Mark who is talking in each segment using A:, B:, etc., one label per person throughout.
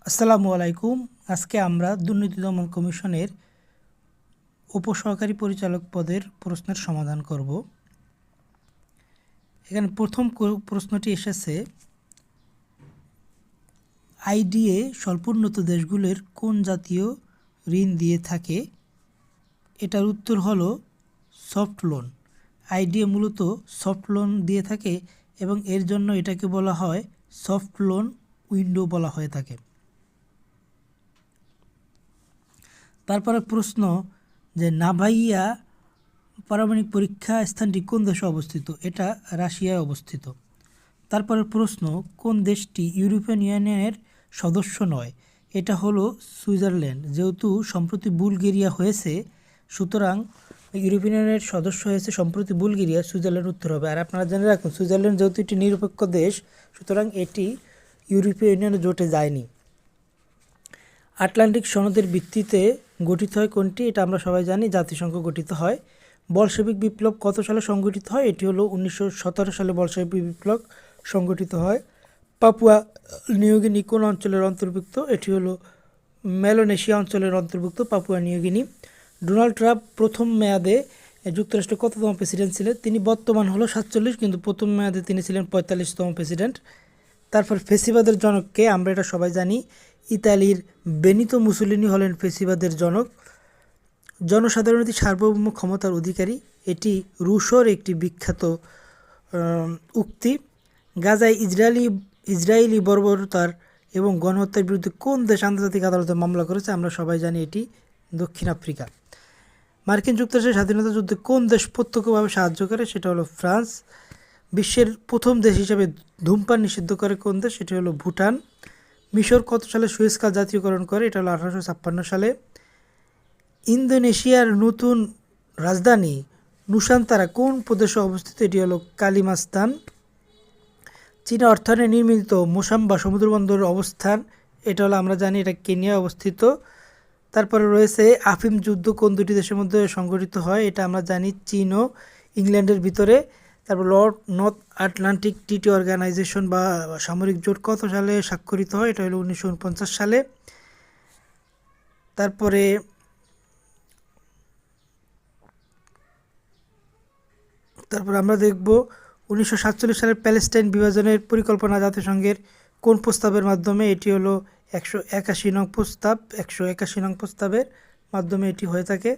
A: আসসালামু আলাইকুম। আজকে আমরা দুর্নীতি দমন কমিশনের উপসহকারী পরিচালক পদের প্রশ্নের সমাধান করব। এখানে প্রথম প্রশ্নটি এসেছে, আইডিএ স্বল্পোন্নত দেশগুলোর কোন জাতীয় ঋণ দিয়ে থাকে? এটার উত্তর হলো সফট লোন। আইডিএ মূলত সফট লোন দিয়ে থাকে এবং এর জন্য এটাকে বলা হয় সফট লোন উইন্ডো বলা হয়ে থাকে। তারপরে প্রশ্ন যে নাভাইয়া পারমাণবিক পরীক্ষা স্থানটি কোন দেশে অবস্থিত? এটা রাশিয়ায় অবস্থিত। তারপরে প্রশ্ন, কোন দেশটি ইউরোপিয়ান ইউনিয়নের সদস্য নয়? এটা হলো সুইজারল্যান্ড। যেহেতু সম্প্রতি বুলগেরিয়া হয়েছে, সুতরাং ইউরোপিয়ান ইউনিয়নের সদস্য হয়েছে সম্প্রতি বুলগেরিয়া, সুইজারল্যান্ড উত্তর হবে। আর আপনারা জেনে রাখুন, সুইজারল্যান্ড যেহেতু একটি নিরপেক্ষ দেশ, সুতরাং এটি ইউরোপীয় ইউনিয়নে জোটে যায়নি। আটলান্টিক সনদের ভিত্তিতে গঠিত হয় কোনটি? এটা আমরা সবাই জানি, জাতিসংঘ গঠিত হয়। বলশেবিক বিপ্লব কত সালে সংগঠিত হয়? এটি হলো 1917 সালে বলশেবিক বিপ্লব সংগঠিত হয়। পাপুয়া নিউগিনি কোন অঞ্চলের অন্তর্ভুক্ত? এটি হলো মেলানেশিয়া অঞ্চলের অন্তর্ভুক্ত পাপুয়া নিউগিনি। ডোনাল্ড ট্রাম্প প্রথম মেয়াদে যুক্তরাষ্ট্রের কততম প্রেসিডেন্ট ছিলেন? তিনি বর্তমান হলো 47, কিন্তু প্রথম মেয়াদে তিনি ছিলেন 45তম প্রেসিডেন্ট। তারপর ফেসিবাদের জনককে? আমরা এটা সবাই জানি, ইতালির বেনিতো মুসোলিনি হলেন ফেসিবাদের জনক। জনসাধারণের সার্বভৌম ক্ষমতার অধিকারী, এটি রুশোর একটি বিখ্যাত উক্তি। গাজায় ইসরায়েলি বর্বরতার এবং গণহত্যার বিরুদ্ধে কোন দেশ আন্তর্জাতিক আদালতে মামলা করেছে? আমরা সবাই জানি এটি দক্ষিণ আফ্রিকা। মার্কিন যুক্তরাষ্ট্রের স্বাধীনতা যুদ্ধে কোন দেশ প্রত্যক্ষভাবে সাহায্য করে? সেটা হলো ফ্রান্স। বিশ্বের প্রথম দেশ হিসেবে ধূমপান নিষিদ্ধ করে কোন দেশ? সেটি হলো ভুটান। মিশর কত সালে সুয়েজ খাল জাতীয়করণ করে? এটা হলো 1856 সালে। ইন্দোনেশিয়ার নতুন রাজধানী নুসান্তারা কোন প্রদেশে অবস্থিত? এটি হলো কালিমাস্তান। চীনা অর্থায়নে নির্মিত মোসাম্বা সমুদ্রবন্দরের অবস্থান? এটা হলো, আমরা জানি, এটা কেনিয়ায় অবস্থিত। তারপরে রয়েছে আফিম যুদ্ধ কোন দুটি দেশের মধ্যে সংঘটিত হয়? এটা আমরা জানি, চীন ও ইংল্যান্ডের ভিতরে। তারপর নর্থ আটলান্টিক ট্রিটি অর্গানাইজেশন বা সামরিক জোট কত সালে স্বাক্ষরিত হয়? এটা হলো 1949 সালে। তারপরে আমরা দেখব 1947 সালের প্যালেস্টাইন বিভাজনের পরিকল্পনা জাতিসংঘের কোন প্রস্তাবের মাধ্যমে? এটি হলো 181 নং প্রস্তাব। 181 নং প্রস্তাবের মাধ্যমে এটি হয়ে থাকে।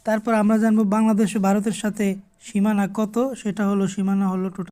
A: তারপর আমরা জানবো বাংলাদেশ ও ভারতের সাথে সীমানা কত? সেটা হলো, সীমানা হলো টোটাল